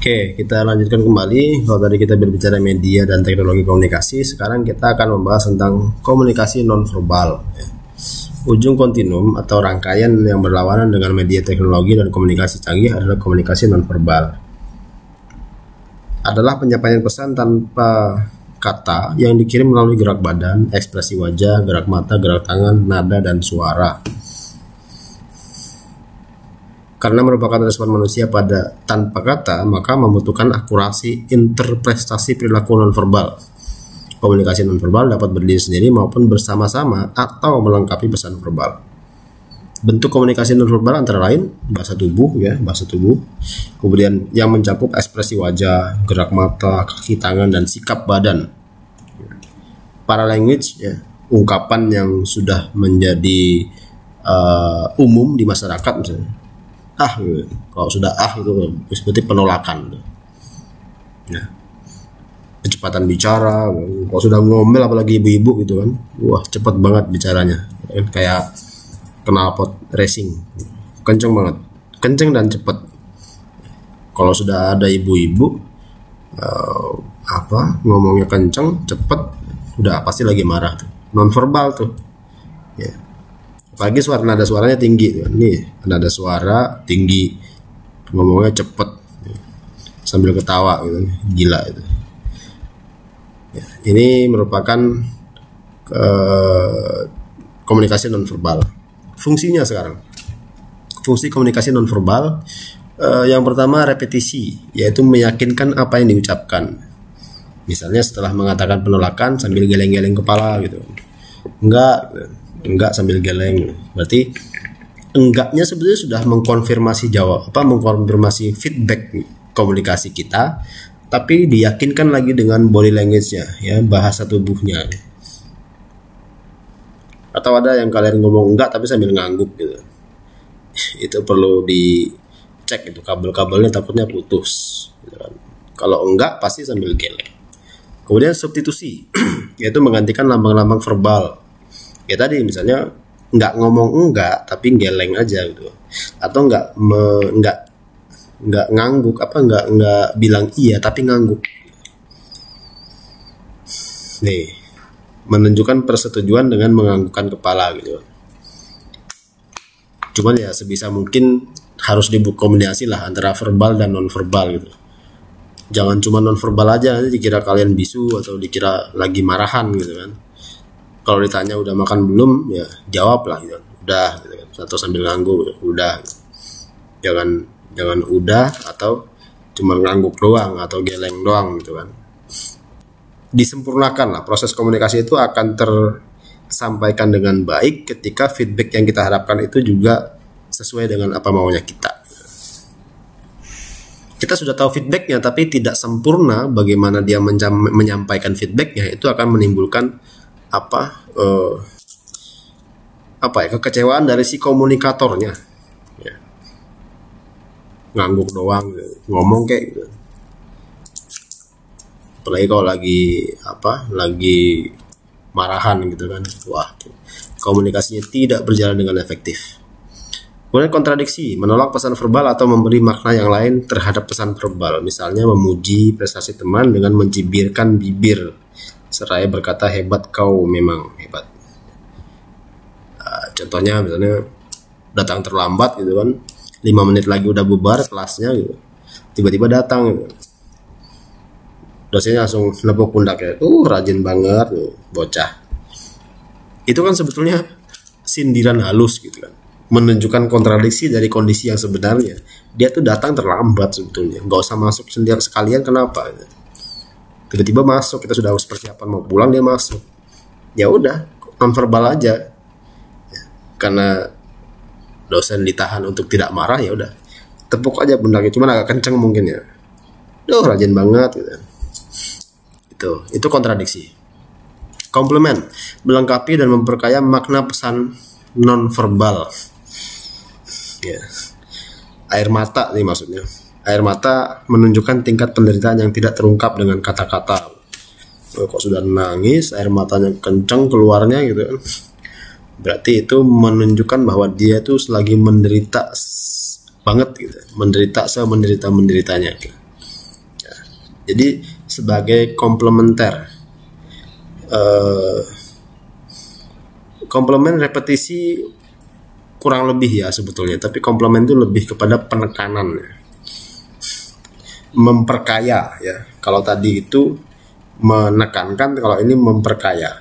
Oke, kita lanjutkan kembali. Kalau tadi kita berbicara media dan teknologi komunikasi, sekarang kita akan membahas tentang komunikasi nonverbal. Ujung kontinum atau rangkaian yang berlawanan dengan media teknologi dan komunikasi canggih adalah komunikasi nonverbal. Adalah penyampaian pesan tanpa kata yang dikirim melalui gerak badan, ekspresi wajah, gerak mata, gerak tangan, nada, dan suara. Karena merupakan respon manusia pada tanpa kata, maka membutuhkan akurasi interpretasi perilaku nonverbal. Komunikasi nonverbal dapat berdiri sendiri maupun bersama-sama atau melengkapi pesan verbal. Bentuk komunikasi nonverbal antara lain bahasa tubuh, kemudian yang mencakup ekspresi wajah, gerak mata, kaki tangan, dan sikap badan. Paralanguage, ungkapan yang sudah menjadi umum di masyarakat, misalnya. Kalau sudah itu berarti penolakan. Kecepatan bicara, kalau sudah ngomel apalagi ibu-ibu gitu kan, wah cepat banget bicaranya, kayak knalpot racing, kenceng banget, kenceng dan cepat. Kalau sudah ada ibu-ibu ngomongnya kenceng, cepat, udah pasti lagi marah tuh, nonverbal tuh, ya. Apalagi nada suaranya tinggi tuh. Nih nada suara tinggi, ngomongnya cepet sambil ketawa gitu, gila itu. Ya, ini merupakan komunikasi nonverbal. Fungsinya sekarang, fungsi komunikasi nonverbal yang pertama repetisi, yaitu meyakinkan apa yang diucapkan. Misalnya setelah mengatakan penolakan sambil geleng-geleng kepala gitu, enggak sambil geleng, berarti enggaknya sebetulnya sudah mengkonfirmasi mengkonfirmasi feedback komunikasi kita, tapi diyakinkan lagi dengan body language-nya, ya, bahasa tubuhnya. Atau ada yang kalian ngomong enggak tapi sambil ngangguk gitu, itu perlu dicek, itu kabel-kabelnya takutnya putus gitu kan. Kalau enggak pasti sambil geleng. Kemudian substitusi yaitu menggantikan lambang-lambang verbal. Ya tadi misalnya nggak ngomong enggak tapi geleng aja gitu, atau nggak ngangguk, nggak bilang iya tapi ngangguk. Nih, menunjukkan persetujuan dengan menganggukkan kepala gitu. Cuman ya sebisa mungkin harus dikombinasi lah antara verbal dan nonverbal gitu. Jangan cuma nonverbal aja, nanti dikira kalian bisu atau dikira lagi marahan gitu kan. Kalau ditanya udah makan belum, ya jawab lah gitu. Udah gitu kan. Atau sambil ngangguk, udah. Jangan udah atau cuma ngangguk doang atau geleng doang gitu kan. Disempurnakan lah, proses komunikasi itu akan tersampaikan dengan baik ketika feedback yang kita harapkan itu juga sesuai dengan apa maunya kita. Kita sudah tahu feedbacknya tapi tidak sempurna bagaimana dia menyampaikan feedbacknya, itu akan menimbulkan kekecewaan dari si komunikatornya, ya. Ngangguk doang, ngomong kayak gitu. Apalagi kalau lagi marahan gitu kan, wah tuh, komunikasinya tidak berjalan dengan efektif. Kemudian kontradiksi, menolak pesan verbal atau memberi makna yang lain terhadap pesan verbal, misalnya memuji prestasi teman dengan mencibirkan bibir seraya berkata hebat, kau memang hebat. Contohnya misalnya datang terlambat gitu kan, 5 menit lagi udah bubar kelasnya gitu, tiba-tiba datang gitu. Dosennya langsung nepuk pundaknya, rajin banget bocah. Itu kan sebetulnya sindiran halus gitu kan, menunjukkan kontradiksi dari kondisi yang sebenarnya. Dia tuh datang terlambat sebetulnya, nggak usah masuk sendiri sekalian, kenapa gitu. Tiba-tiba masuk, kita sudah harus persiapan mau pulang, dia masuk. Ya udah, nonverbal aja. Ya, karena dosen ditahan untuk tidak marah, ya udah. Tepuk aja pundaknya, cuman agak kenceng mungkin ya. Rajin banget gitu. Itu kontradiksi. Komplement, melengkapi dan memperkaya makna pesan nonverbal. Ya. Air mata nih maksudnya. Air mata menunjukkan tingkat penderitaan yang tidak terungkap dengan kata-kata. Kok sudah nangis, air matanya kenceng keluarnya gitu kan, berarti itu menunjukkan bahwa dia tuh lagi menderita banget gitu, menderita semenderita-menderitanya gitu. Jadi sebagai komplementer, komplement repetisi kurang lebih ya sebetulnya, tapi komplement itu lebih kepada penekanan, memperkaya ya. Kalau tadi itu menekankan, kalau ini memperkaya.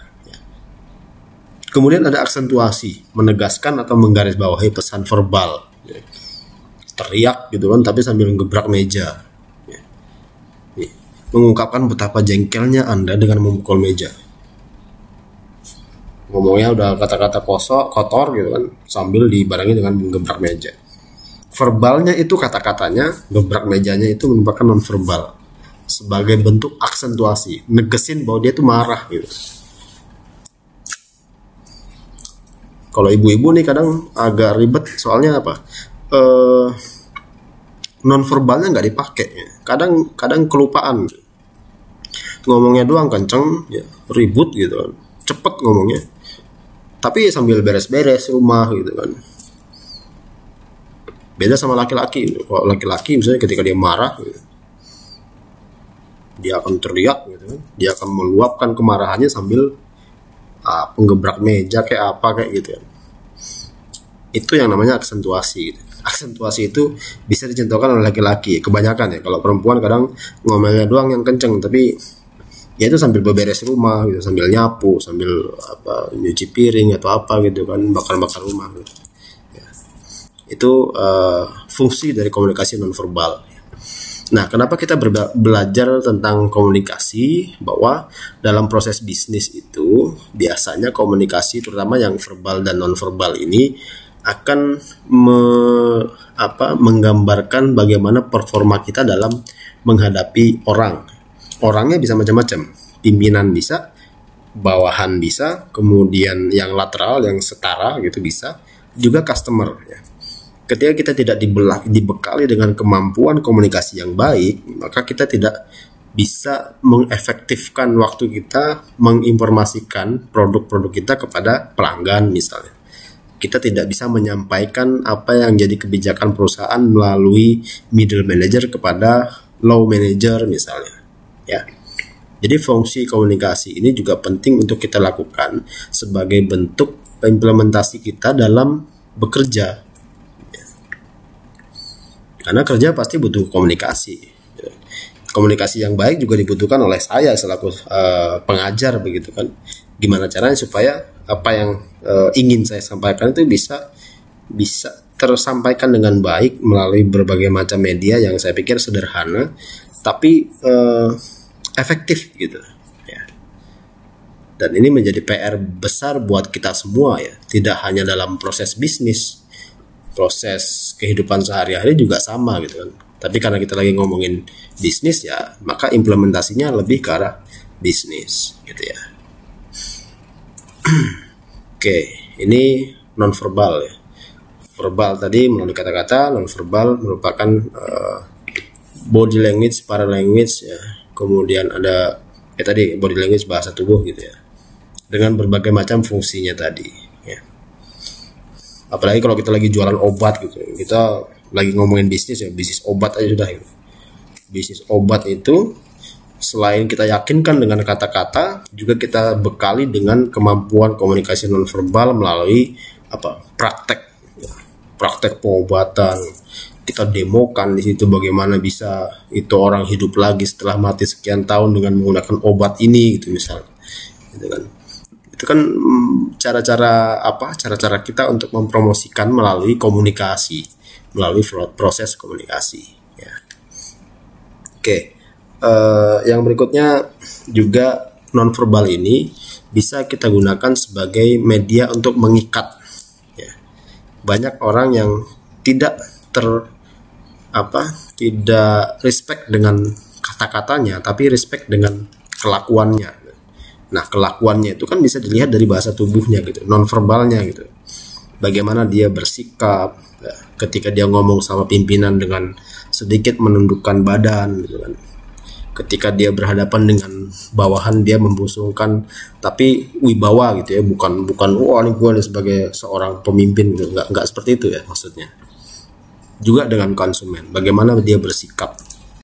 Kemudian ada aksentuasi, menegaskan atau menggarisbawahi pesan verbal, ya. Teriak gitu kan, tapi sambil gebrak meja, ya. Mengungkapkan betapa jengkelnya Anda dengan memukul meja. Ngomongnya udah kata-kata kotor gitu kan, sambil dibarengi dengan menggebrak meja. Verbalnya itu kata-katanya, gebrak mejanya itu merupakan non-verbal sebagai bentuk aksentuasi, negesin bahwa dia tuh marah gitu. Kalau ibu-ibu nih kadang agak ribet, soalnya apa? Non-verbalnya nggak dipakai, kadang kelupaan, ngomongnya doang kenceng, ya, ribut gitu kan, cepet ngomongnya, tapi sambil beres-beres rumah gitu kan. Beda sama laki-laki. Kalau laki-laki misalnya ketika dia marah gitu, dia akan teriak gitu kan, dia akan meluapkan kemarahannya sambil penggebrak meja kayak apa kayak gitu kan. Itu yang namanya aksentuasi gitu. Aksentuasi itu bisa dicontohkan oleh laki-laki kebanyakan ya. Kalau perempuan kadang ngomelnya doang yang kenceng, tapi ya itu sambil beberes rumah gitu, sambil nyapu, sambil nyuci piring atau apa gitu kan, bakar-bakar rumah gitu. Ya. Itu fungsi dari komunikasi nonverbal. Nah, kenapa kita belajar tentang komunikasi? Bahwa dalam proses bisnis itu biasanya komunikasi, terutama yang verbal dan nonverbal ini, akan menggambarkan bagaimana performa kita dalam menghadapi orang. Orangnya bisa macam-macam, pimpinan bisa, bawahan bisa, kemudian yang lateral, yang setara gitu bisa, juga customer ya. Ketika kita tidak dibekali dengan kemampuan komunikasi yang baik, maka kita tidak bisa mengefektifkan waktu kita menginformasikan produk-produk kita kepada pelanggan misalnya. Kita tidak bisa menyampaikan apa yang jadi kebijakan perusahaan melalui middle manager kepada low manager misalnya. Ya. Jadi fungsi komunikasi ini juga penting untuk kita lakukan sebagai bentuk implementasi kita dalam bekerja. Karena kerja pasti butuh komunikasi. Komunikasi yang baik juga dibutuhkan oleh saya selaku pengajar begitu kan. Gimana caranya supaya apa yang ingin saya sampaikan itu bisa tersampaikan dengan baik melalui berbagai macam media yang saya pikir sederhana tapi efektif gitu ya. Dan ini menjadi PR besar buat kita semua ya, tidak hanya dalam proses bisnis, proses kehidupan sehari-hari juga sama gitu kan. Tapi karena kita lagi ngomongin bisnis ya, maka implementasinya lebih ke arah bisnis gitu ya. Oke, ini nonverbal ya. Verbal tadi melalui kata-kata, nonverbal merupakan body language, para language ya. Kemudian ada tadi body language, bahasa tubuh gitu ya. Dengan berbagai macam fungsinya tadi ya. Apalagi kalau kita lagi jualan obat gitu, kita lagi ngomongin bisnis ya, bisnis obat aja sudah gitu. Bisnis obat itu selain kita yakinkan dengan kata-kata, juga kita bekali dengan kemampuan komunikasi nonverbal melalui praktek pengobatan. Kita demokan di situ bagaimana bisa itu orang hidup lagi setelah mati sekian tahun dengan menggunakan obat ini gitu misalnya. Gitu kan. Itu kan cara-cara kita untuk mempromosikan melalui komunikasi, melalui proses komunikasi ya. Oke. Yang berikutnya juga nonverbal ini bisa kita gunakan sebagai media untuk mengikat ya. Banyak orang yang tidak respect dengan kata-katanya, tapi respect dengan kelakuannya. Nah, kelakuannya itu kan bisa dilihat dari bahasa tubuhnya gitu, nonverbalnya gitu. Bagaimana dia bersikap ya, ketika dia ngomong sama pimpinan dengan sedikit menundukkan badan gitu kan. Ketika dia berhadapan dengan bawahan dia membusungkan tapi wibawa gitu ya, bukan ini gue sebagai seorang pemimpin gitu, nggak seperti itu ya maksudnya. Juga dengan konsumen, bagaimana dia bersikap